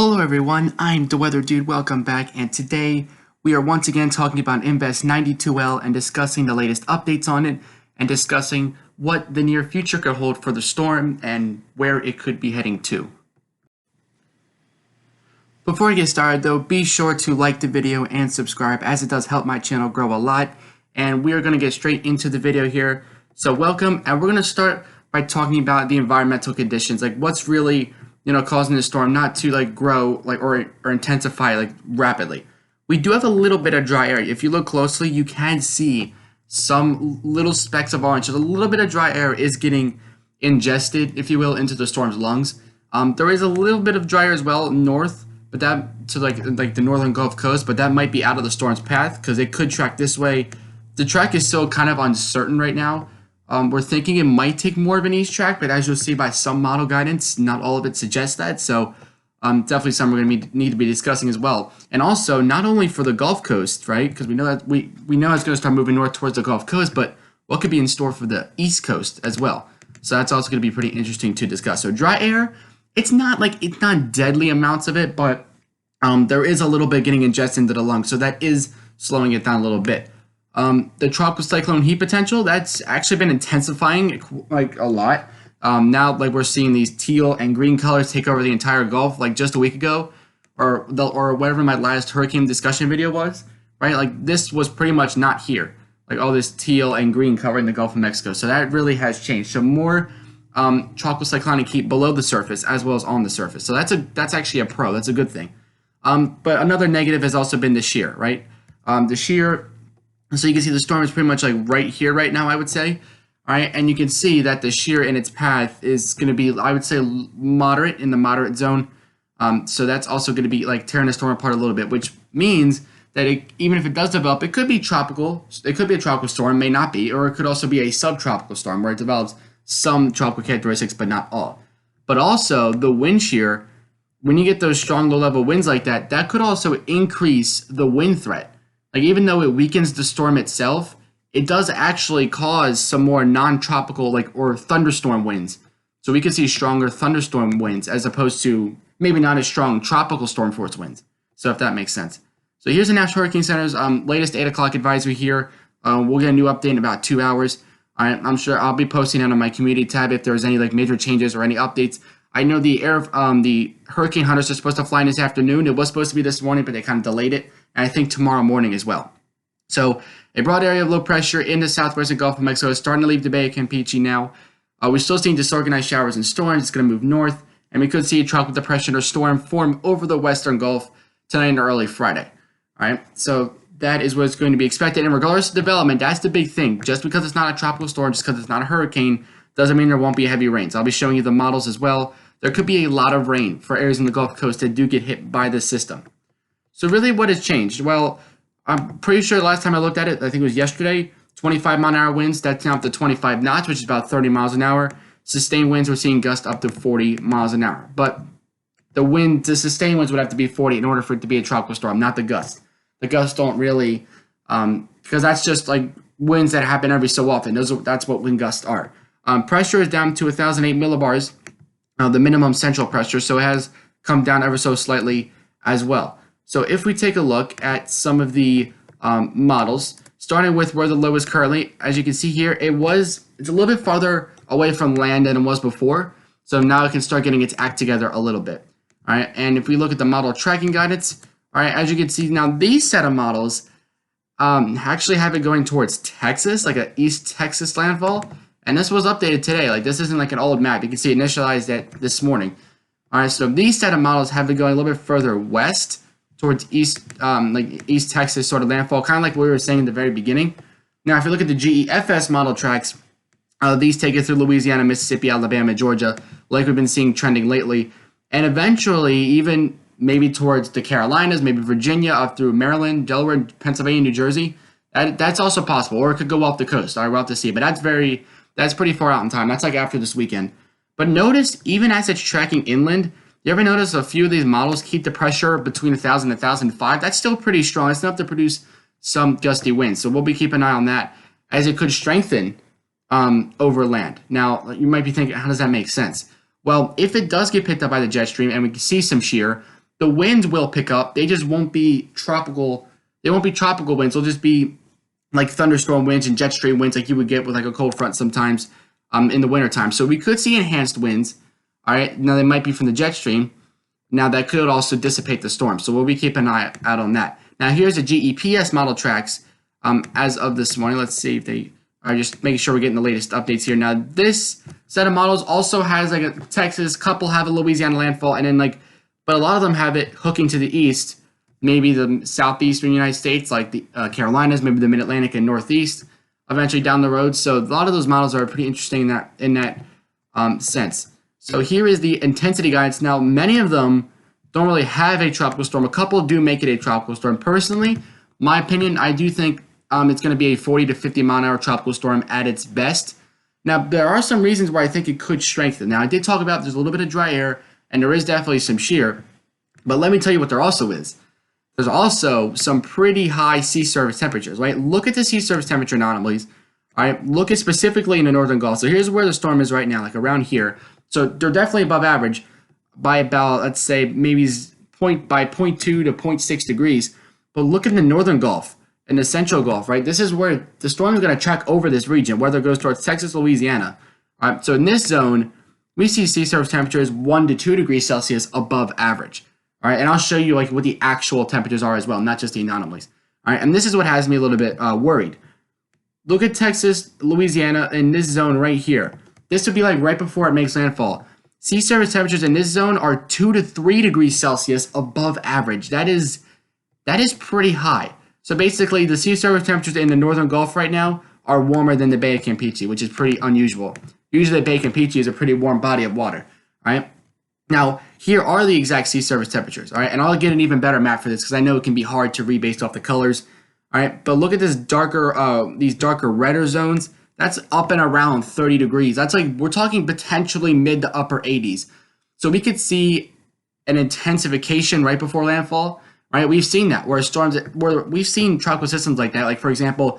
Hello everyone, I'm the Weather Dude, welcome back, and today we are once again talking about Invest 92L and discussing the latest updates on it and discussing what the near future could hold for the storm and where it could be heading to. Before we get started though, be sure to like the video and subscribe as it does help my channel grow a lot, and we are going to get straight into the video here. So welcome, and we're going to start by talking about the environmental conditions, like what's really causing the storm not to grow or intensify rapidly. We do have a little bit of dry air. If you look closely, you can see some little specks of orange. So a little bit of dry air is getting ingested, if you will, into the storm's lungs. There is a little bit of dry air as well north, but that to the northern Gulf Coast, but that might be out of the storm's path because it could track this way. The track is still kind of uncertain right now. We're thinking it might take more of an east track, but as you'll see by some model guidance, not all of it suggests that. So definitely something we're going to need to be discussing as well. And also, not only for the Gulf Coast, right? Because we know that we know it's going to start moving north towards the Gulf Coast, but what could be in store for the East Coast as well? So that's also going to be pretty interesting to discuss. So dry air, it's not deadly amounts of it, but there is a little bit getting ingested into the lungs, so that is slowing it down a little bit. The tropical cyclone heat potential, that's actually been intensifying a lot. Now we're seeing these teal and green colors take over the entire Gulf just a week ago, or whatever my last hurricane discussion video was, right? This was pretty much not here, all this teal and green covering the Gulf of Mexico. So that really has changed. So more tropical cyclonic heat below the surface as well as on the surface. So that's actually a pro. That's a good thing. But another negative has also been the shear, right? The shear. So you can see the storm is pretty much right here right now, I would say. All right, and you can see that the shear in its path is going to be, I would say, moderate in the moderate zone. So that's also going to be tearing the storm apart a little bit, which means that even if it does develop, it could be tropical. It could be a tropical storm, may not be, or it could also be a subtropical storm where it develops some tropical characteristics, but not all. But also the wind shear, when you get those strong low-level winds like that, that could also increase the wind threat. Even though it weakens the storm itself, it does actually cause some more non-tropical or thunderstorm winds. So we could see stronger thunderstorm winds as opposed to maybe not as strong tropical storm force winds. So if that makes sense. So here's the National Hurricane Center's latest 8 o'clock advisory here. We'll get a new update in about 2 hours. I'm sure I'll be posting it on my community tab if there's any major changes or any updates. I know the hurricane hunters are supposed to fly in this afternoon. It was supposed to be this morning, but they kind of delayed it. And I think tomorrow morning as well. So a broad area of low pressure in the southwestern Gulf of Mexico is starting to leave the Bay of Campeche now. We're still seeing disorganized showers and storms. It's going to move north, and we could see a tropical depression or storm form over the western Gulf tonight and early Friday. All right, so that is what's going to be expected. And regardless of development, that's the big thing. Just because it's not a tropical storm, just because it's not a hurricane, doesn't mean there won't be heavy rains. I'll be showing you the models as well. There could be a lot of rain for areas in the Gulf Coast that do get hit by this system. So really what has changed? Well, I'm pretty sure the last time I looked at it, I think it was yesterday, 25 mile an hour winds, that's now up to 25 knots, which is about 30 miles an hour. Sustained winds, we're seeing gusts up to 40 miles an hour. But the sustained winds would have to be 40 in order for it to be a tropical storm, not the gusts. The gusts don't really, because that's just winds that happen every so often. That's what wind gusts are. Pressure is down to 1,008 millibars, the minimum central pressure, so it has come down ever so slightly as well. So if we take a look at some of the models, starting with where the low is currently, as you can see here, it's a little bit farther away from land than it was before. So now it can start getting its act together a little bit. All right, and if we look at the model tracking guidance, all right, as you can see now, these set of models actually have it going towards Texas, like an East Texas landfall. And this was updated today. This isn't an old map. You can see it initialized it this morning. All right, so these set of models have it going a little bit further west, towards East Texas sort of landfall, kind of like what we were saying in the very beginning. Now, if you look at the GEFS model tracks, these take it through Louisiana, Mississippi, Alabama, Georgia, like we've been seeing trending lately, and eventually even maybe towards the Carolinas, maybe Virginia, up through Maryland, Delaware, Pennsylvania, New Jersey. That's also possible, or it could go off the coast. All right, we'll have to see, but that's pretty far out in time. That's after this weekend. But notice, even as it's tracking inland, you ever notice a few of these models keep the pressure between 1,000 and 1,005? That's still pretty strong. It's enough to produce some gusty winds. So we'll be keeping an eye on that as it could strengthen over land. Now, you might be thinking, how does that make sense? Well, if it does get picked up by the jet stream and we can see some shear, the winds will pick up. They just won't be tropical. They won't be tropical winds. They'll just be like thunderstorm winds and jet stream winds like you would get with like a cold front sometimes in the wintertime. So we could see enhanced winds. All right. Now they might be from the jet stream. Now that could also dissipate the storm. So we'll be keeping an eye out on that. Now here's the GEPS model tracks as of this morning. Let's see if they are just making sure we're getting the latest updates here. Now this set of models also has like a Texas, couple have a Louisiana landfall, and then like, but a lot of them have it hooking to the east, maybe the southeastern United States, like the Carolinas, maybe the Mid-Atlantic and Northeast, eventually down the road. So a lot of those models are pretty interesting in that sense. So here is the intensity guidance. Now, many of them don't really have a tropical storm. A couple do make it a tropical storm. Personally, my opinion, I do think it's going to be a 40 to 50 mile an hour tropical storm at its best. Now, there are some reasons why I think it could strengthen. Now, I did talk about there's a little bit of dry air, and there is definitely some shear. But let me tell you what there also is. There's also some pretty high sea surface temperatures, right? Look at the sea surface temperature anomalies. All right, look at specifically in the northern Gulf. So here's where the storm is right now, like around here. So they're definitely above average by about, let's say, maybe by 0.2 to 0.6 degrees. But look at the northern Gulf and the central Gulf, right? This is where the storm is going to track over this region, whether it goes towards Texas, Louisiana. All right, so in this zone, we see sea surface temperatures 1 to 2 degrees Celsius above average. All right, and I'll show you like what the actual temperatures are as well, not just the anomalies. All right, and this is what has me a little bit worried. Look at Texas, Louisiana, in this zone right here. This would be like right before it makes landfall. Sea surface temperatures in this zone are 2 to 3 degrees Celsius above average. That is pretty high. So basically, the sea surface temperatures in the northern Gulf right now are warmer than the Bay of Campeche, which is pretty unusual. Usually, the Bay of Campeche is a pretty warm body of water. All right. Now, here are the exact sea surface temperatures. All right, and I'll get an even better map for this because I know it can be hard to read based off the colors. All right, but look at this these darker redder zones. That's up and around 30 degrees. That's like, we're talking potentially mid to upper 80s. So we could see an intensification right before landfall, right? We've seen that where we've seen tropical systems like that. Like for example,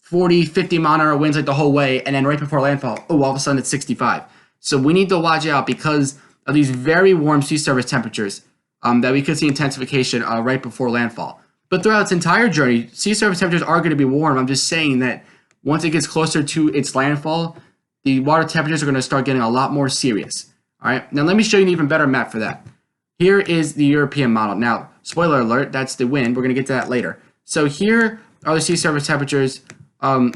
40, 50 mile an hour winds like the whole way. And then right before landfall, all of a sudden it's 65. So we need to watch out because of these very warm sea surface temperatures that we could see intensification right before landfall. But throughout its entire journey, sea surface temperatures are going to be warm. I'm just saying that once it gets closer to its landfall, the water temperatures are going to start getting a lot more serious. All right, now let me show you an even better map for that. Here is the European model. Now, spoiler alert, that's the wind. We're going to get to that later. So here are the sea surface temperatures for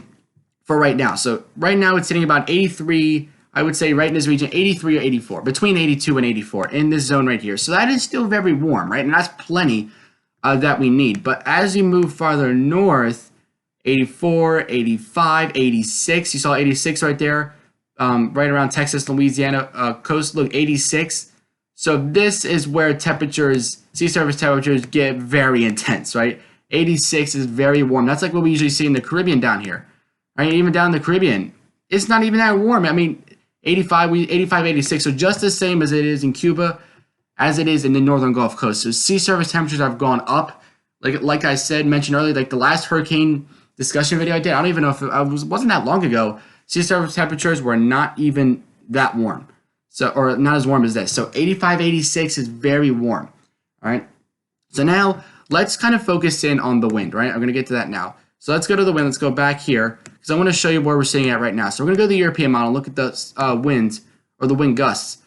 right now. So right now it's sitting about 83, I would say right in this region, 83 or 84, between 82 and 84 in this zone right here. So that is still very warm, right? And that's plenty that we need. But as you move farther north, 84, 85, 86. You saw 86 right there, right around Texas, Louisiana coast. Look, 86. So this is where temperatures, sea surface temperatures get very intense, right? 86 is very warm. That's like what we usually see in the Caribbean down here, right? Even down in the Caribbean, it's not even that warm. I mean, 85, 86. So just the same as it is in Cuba, as it is in the northern Gulf Coast. So sea surface temperatures have gone up. Like I said, mentioned earlier, like the last hurricane discussion video I did, I don't even know if it wasn't that long ago. Sea surface temperatures were not even that warm, so or not as warm as this. So 85, 86 is very warm. All right. So now let's kind of focus in on the wind. Right, I'm going to get to that now. So let's go to the wind. Let's go back here because I want to show you where we're sitting at right now. So we're going to go to the European model. Look at the winds or the wind gusts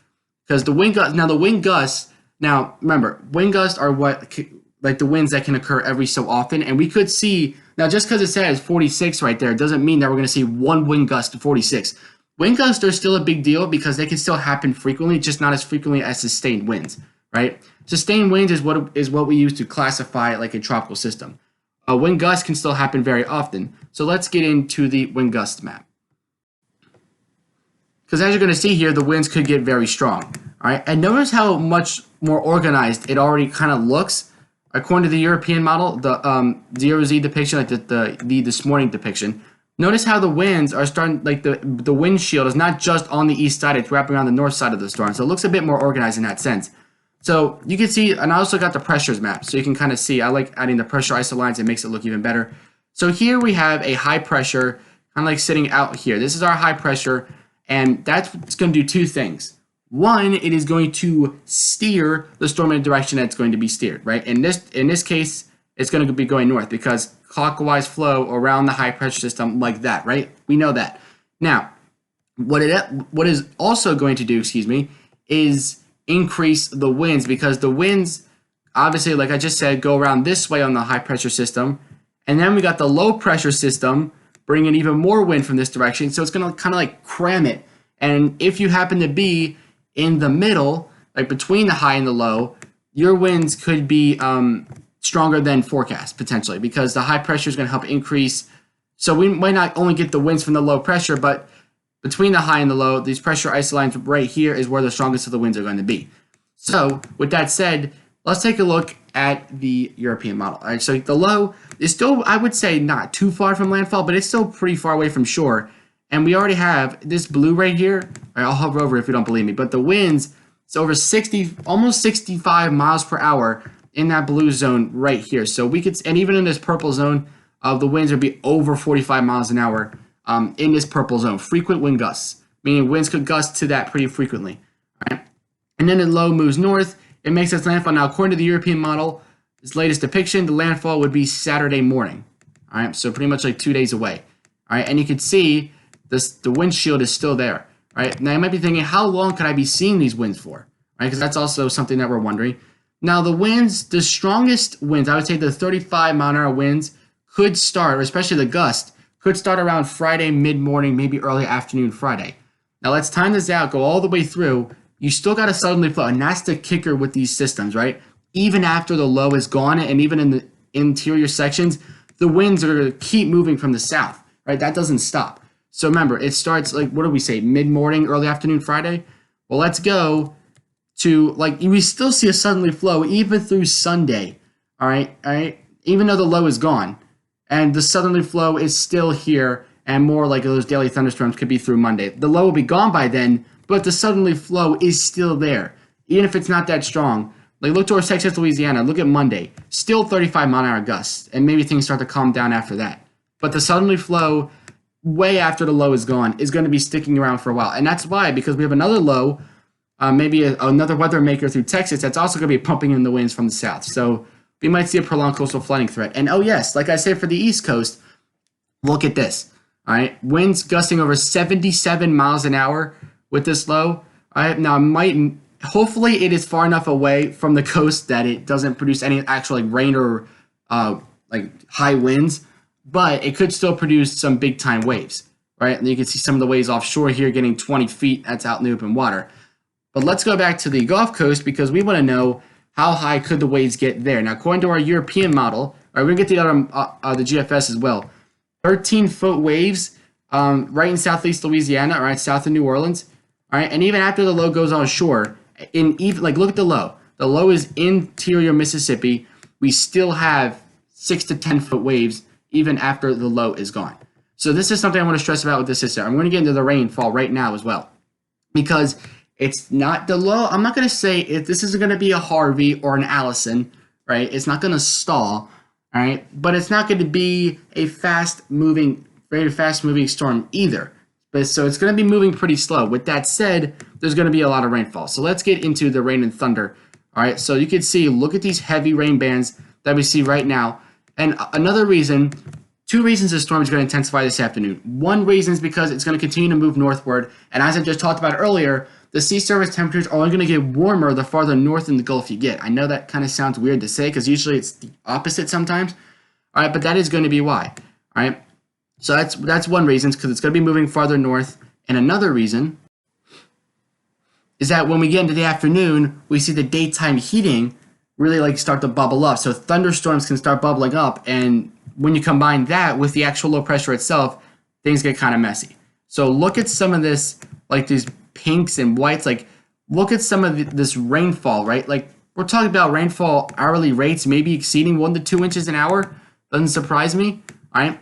because the wind gusts. Now the wind gusts. Now remember, wind gusts are what like the winds that can occur every so often, and we could see. Now, just because it says 46 right there doesn't mean that we're going to see one wind gust to 46. Wind gusts are still a big deal because they can still happen frequently, just not as frequently as sustained winds, right? Sustained winds is what we use to classify like a tropical system. A wind gust can still happen very often. So let's get into the wind gust map. Because as you're going to see here, the winds could get very strong, all right? And notice how much more organized it already kind of looks. According to the European model, the 0Z depiction, like the this morning depiction, notice how the winds are starting, like the windshield is not just on the east side, it's wrapping around the north side of the storm. So it looks a bit more organized in that sense. So you can see, and I also got the pressures map, so you can kind of see, I like adding the pressure isolines, it makes it look even better. So here we have a high pressure, kind of like sitting out here. This is our high pressure, and that's going to do two things. One, it is going to steer the storm in a direction that's going to be steered, right? In this case, it's going to be going north because clockwise flow around the high pressure system like that, right? We know that. Now, what is also going to do, is increase the winds, because the winds, obviously, like I just said, go around this way on the high pressure system. And then we got the low pressure system bringing even more wind from this direction. So it's going to kind of like cram it. And if you happen to be in the middle, like between the high and the low, your winds could be stronger than forecast potentially, because the high pressure is going to help increase. So we might not only get the winds from the low pressure, but between the high and the low, these pressure isolines right here is where the strongest of the winds are going to be. So with that said, let's take a look at the European model. All right, so the low is still, I would say, not too far from landfall, but it's still pretty far away from shore. And we already have this blue right here. All right, I'll hover over if you don't believe me, but the winds, it's over 60, almost 65 miles per hour in that blue zone right here. So we could, and even in this purple zone, the winds would be over 45 miles an hour in this purple zone. Frequent wind gusts, meaning winds could gust to that pretty frequently. All right, and then the low moves north. It makes its landfall. Now, according to the European model, its latest depiction, the landfall would be Saturday morning. All right, so pretty much like 2 days away. All right, and you can see this, the windshield is still there. All right, now you might be thinking, how long could I be seeing these winds for? Right, because that's also something that we're wondering. Now, the winds, the strongest winds, I would say the 35 mile an hour winds could start, or especially the gust, could start around Friday mid-morning, maybe early afternoon Friday. Now, let's time this out, go all the way through. You still got to suddenly flow, and that's the kicker with these systems, right? Even after the low is gone, and even in the interior sections, the winds are going to keep moving from the south, right? That doesn't stop. So remember, it starts like, what do we say, mid-morning, early afternoon Friday? Well, let's go to, like, we still see a southerly flow even through Sunday, all right? Even though the low is gone, and the southerly flow is still here, and more like those daily thunderstorms could be through Monday. The low will be gone by then, but the southerly flow is still there, even if it's not that strong. Like, look towards Texas, Louisiana. Look at Monday. Still 35 mile an hour gusts, and maybe things start to calm down after that. But the southerly flow, way after the low is gone, is going to be sticking around for a while. And that's why, because we have another low, maybe another weather maker through Texas, that's also going to be pumping in the winds from the south. So we might see a prolonged coastal flooding threat. And oh yes, like I said, for the East Coast, look at this. All right, winds gusting over 77 miles an hour with this low. All right, now hopefully it is far enough away from the coast that it doesn't produce any actual like rain or like high winds, but it could still produce some big time waves, right? And you can see some of the waves offshore here getting 20 feet. That's out in the open water. But let's go back to the Gulf Coast, because we want to know how high could the waves get there. Now, according to our European model, all right, we're gonna get the GFS as well. 13-foot waves right in southeast Louisiana, all right, south of New Orleans. All right, and even after the low goes on shore, look at the low. The low is interior Mississippi. We still have 6 to 10-foot waves even after the low is gone. So this is something I want to stress about with this system. I'm going to get into the rainfall right now as well, because it's not the low. I'm not going to say if this is going to be a Harvey or an Allison, right? It's not going to stall, all right? But it's not going to be a very fast-moving storm either. So it's going to be moving pretty slow. With that said, there's going to be a lot of rainfall. So let's get into the rain and thunder. All right, so you can see, look at these heavy rain bands that we see right now. And another reason, 2 reasons the storm is going to intensify this afternoon. One reason is because it's going to continue to move northward. And as I just talked about earlier, the sea surface temperatures are only going to get warmer the farther north in the Gulf you get. I know that kind of sounds weird to say, because usually it's the opposite sometimes. All right, but that is going to be why. All right. So that's one reason, because it's going to be moving farther north. And another reason is that when we get into the afternoon, we see the daytime heating really like start to bubble up. So thunderstorms can start bubbling up. And when you combine that with the actual low pressure itself, things get kind of messy. So look at some of this, like these pinks and whites. Like, look at some of this rainfall, right? Like, we're talking about rainfall hourly rates maybe exceeding 1 to 2 inches an hour. Doesn't surprise me. All right.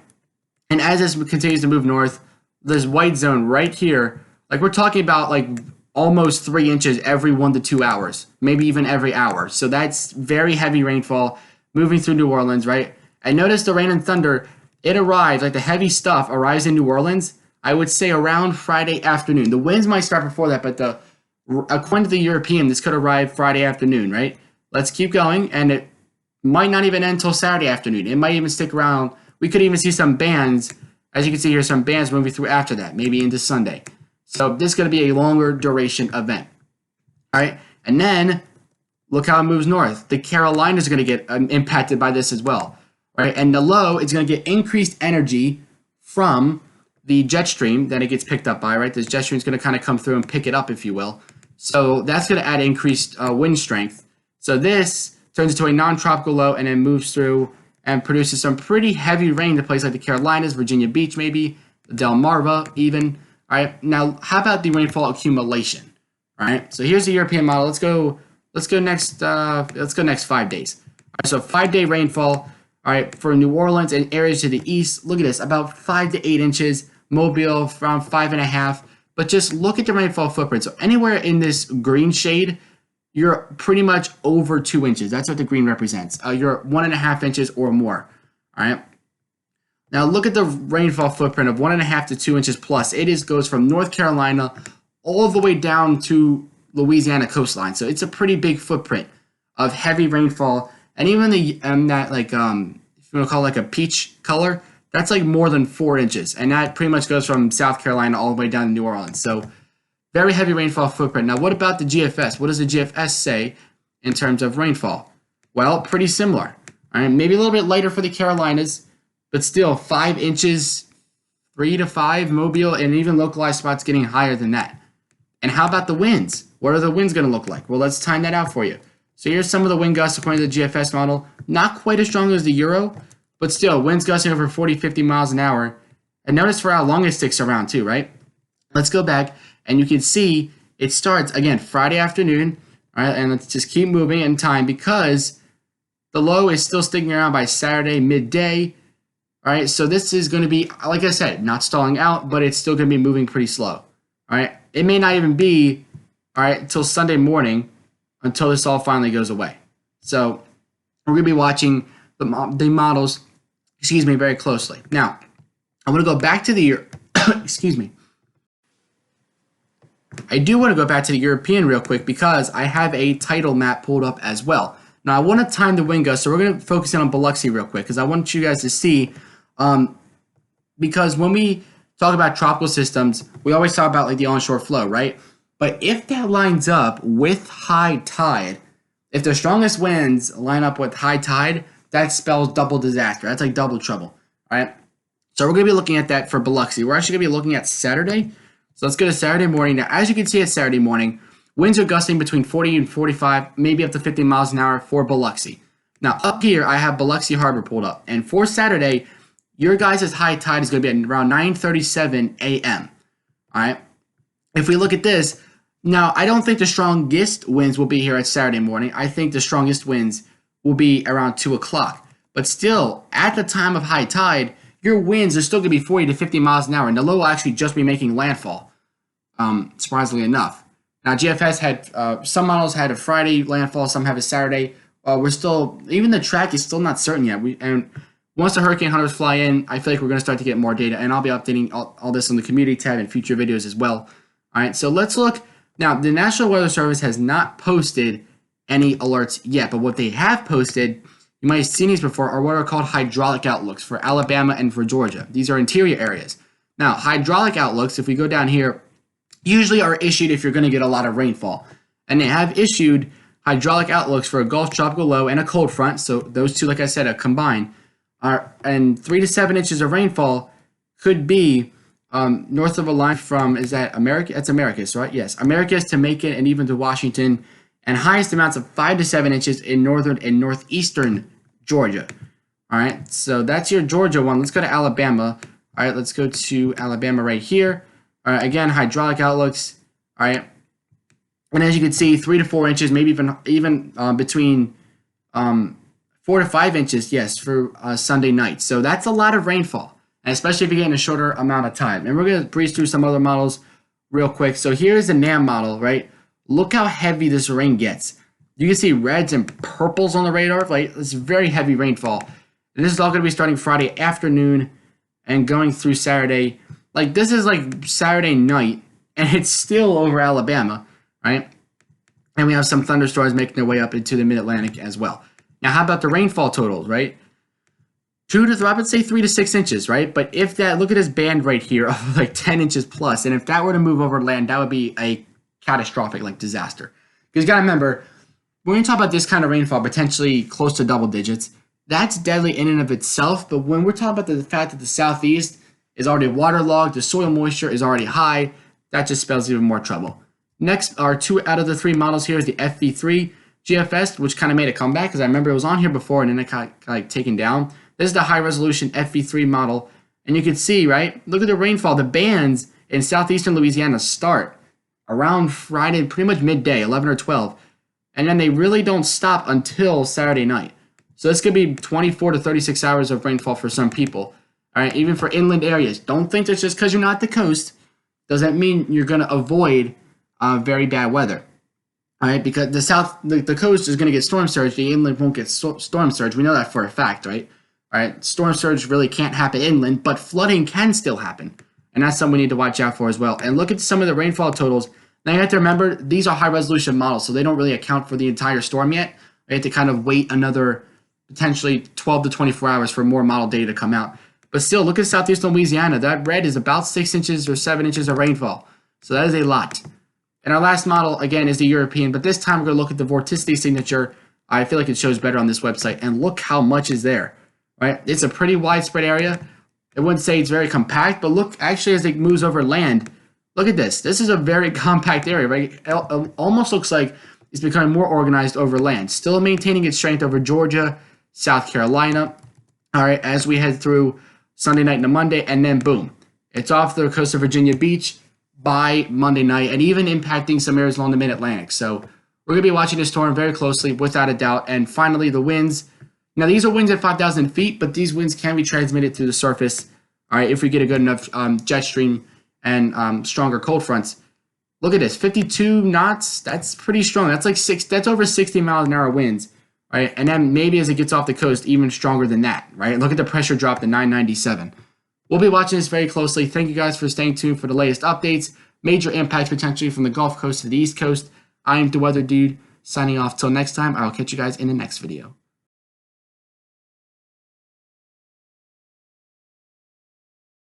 And as this continues to move north, this white zone right here, like we're talking about like almost 3 inches every 1 to 2 hours, maybe even every hour. So that's very heavy rainfall moving through New Orleans, right? And notice the rain and thunder, it arrives, like the heavy stuff arrives in New Orleans, I would say around Friday afternoon. The winds might start before that, but the according to the European, this could arrive Friday afternoon, right? Let's keep going, and it might not even end until Saturday afternoon. It might even stick around. We could even see some bands, as you can see here, some bands moving through after that, maybe into Sunday. So this is going to be a longer duration event. All right, and then look how it moves north. The Carolinas are going to get impacted by this as well, right? And the low is going to get increased energy from the jet stream that it gets picked up by, right? This jet stream is going to kind of come through and pick it up, if you will. So that's going to add increased wind strength. So this turns into a non-tropical low and then moves through and produces some pretty heavy rain to places like the Carolinas, Virginia Beach maybe, Delmarva even. All right, now how about the rainfall accumulation? All right, so here's the European model. Let's go next 5 days. All right, so 5-day rainfall. All right, for New Orleans and areas to the east, look at this, about 5 to 8 inches. Mobile around 5.5. But just look at the rainfall footprint. So anywhere in this green shade, you're pretty much over 2 inches. That's what the green represents. You're 1.5 inches or more. All right. Now look at the rainfall footprint of 1.5 to 2 inches plus. It goes from North Carolina all the way down to Louisiana coastline. So it's a pretty big footprint of heavy rainfall. And even that like if you want to call it like a peach color, that's like more than 4 inches. And that pretty much goes from South Carolina all the way down to New Orleans. So very heavy rainfall footprint. Now what about the GFS? What does the GFS say in terms of rainfall? Well, pretty similar. All right, maybe a little bit lighter for the Carolinas, but still 5 inches, 3 to 5, Mobile, and even localized spots getting higher than that. And how about the winds? What are the winds going to look like? Well, let's time that out for you. So here's some of the wind gusts according to the GFS model. Not quite as strong as the Euro, but still, winds gusting over 40, 50 miles an hour. And notice for how long it sticks around too, right? Let's go back, and you can see it starts, again, Friday afternoon. All right, and let's just keep moving in time because the low is still sticking around by Saturday midday. All right, so this is going to be, like I said, not stalling out, but it's still going to be moving pretty slow. All right, it may not even be, all right, until Sunday morning until this all finally goes away. So we're going to be watching the models, very closely. Now, I want to go back to the, excuse me. I do want to go back to the European real quick because I have a tidal map pulled up as well. Now, I want to time the wind gusts, so we're going to focus in on Biloxi real quick because I want you guys to see, because when we talk about tropical systems, we always talk about like the onshore flow, right? But if that lines up with high tide, if the strongest winds line up with high tide, that spells double disaster. That's like double trouble, all right? So we're going to be looking at that for Biloxi. We're actually going to be looking at Saturday. So let's go to Saturday morning. Now, as you can see at Saturday morning, winds are gusting between 40 and 45, maybe up to 50 miles an hour for Biloxi. Now, up here, I have Biloxi Harbor pulled up. And for Saturday, your guys' high tide is going to be at around 9:37 a.m. All right? If we look at this, now, I don't think the strongest winds will be here at Saturday morning. I think the strongest winds will be around 2 o'clock. But still, at the time of high tide, your winds are still going to be 40 to 50 miles an hour, and the low will actually just be making landfall, surprisingly enough. Now, GFS had, some models had a Friday landfall, some have a Saturday. We're still, even the track is still not certain yet. And once the hurricane hunters fly in, I feel like we're going to start to get more data, and I'll be updating all this on the community tab in future videos as well. All right, so let's look. Now, the National Weather Service has not posted any alerts yet, but what they have posted, you might have seen these before, are what are called hydraulic outlooks for Alabama and for Georgia. These are interior areas. Now, hydraulic outlooks, if we go down here, usually are issued if you're going to get a lot of rainfall. And they have issued hydraulic outlooks for a Gulf tropical low and a cold front. So those two, like I said, combined, and 3 to 7 inches of rainfall could be north of a line from, is that America? That's Americus, right? Yes, Americus to Macon and even to Washington, and highest amounts of 5 to 7 inches in northern and northeastern Georgia. All right, so that's your Georgia one. Let's go to Alabama. All right, let's go to Alabama right here. All right, again, hydraulic outlooks. All right, and as you can see, 3 to 4 inches, maybe even between 4 to 5 inches, yes, for Sunday night. So that's a lot of rainfall, and especially if you're getting a shorter amount of time. And we're going to breeze through some other models real quick. So here's the Namm model, right? Look how heavy this rain gets. You can see reds and purples on the radar. Like, it's very heavy rainfall. And this is all going to be starting Friday afternoon and going through Saturday. Like, this is like Saturday night, and it's still over Alabama. right? And we have some thunderstorms making their way up into the mid-Atlantic as well. Now, how about the rainfall totals, right? I would say 3 to 6 inches, right? But if that, look at this band right here of like 10 inches plus, and if that were to move over land, that would be a catastrophic like disaster. Because you got to remember, when we talk about this kind of rainfall, potentially close to double digits, that's deadly in and of itself. But when we're talking about the fact that the southeast is already waterlogged, the soil moisture is already high, that just spells even more trouble. Next are 2 out of the 3 models here is the Fv3 Gfs, which kind of made a comeback because I remember it was on here before and then it got like taken down. This is the high resolution Fv3 model, and you can see, right? Look at the rainfall. The bands in southeastern Louisiana start around Friday, pretty much midday, 11 or 12, and then they really don't stop until Saturday night. So this could be 24 to 36 hours of rainfall for some people. All right, even for inland areas. Don't think that's just because you're not at the coast doesn't mean you're going to avoid very bad weather. All right, because the coast is going to get storm surge. The inland won't get storm surge. We know that for a fact, right? All right, storm surge really can't happen inland, but flooding can still happen. And that's something we need to watch out for as well. And look at some of the rainfall totals. Now you have to remember, these are high resolution models, so they don't really account for the entire storm yet. We have to kind of wait another potentially 12 to 24 hours for more model data to come out. But still, look at southeastern Louisiana. That red is about 6 inches or 7 inches of rainfall. So that is a lot. And our last model, again, is the European, but this time we're going to look at the Vorticity Signature. I feel like it shows better on this website. And look how much is there. Right? It's a pretty widespread area. I wouldn't say it's very compact, but look, actually, as it moves over land, look at this. This is a very compact area, right? It almost looks like it's becoming more organized over land, still maintaining its strength over Georgia, South Carolina, all right, as we head through Sunday night into Monday, and then boom, it's off the coast of Virginia Beach by Monday night, and even impacting some areas along the mid-Atlantic. So we're going to be watching this storm very closely, without a doubt. And finally, the winds. Now, these are winds at 5,000 feet, but these winds can be transmitted through the surface, all right, if we get a good enough jet stream and stronger cold fronts. Look at this, 52 knots. That's pretty strong. That's like that's over 60 miles an hour winds, right? And then maybe as it gets off the coast, even stronger than that, right? Look at the pressure drop to 997. We'll be watching this very closely. Thank you guys for staying tuned for the latest updates. Major impacts potentially from the Gulf Coast to the East Coast. I am the Weather Dude, signing off. Till next time, I'll catch you guys in the next video.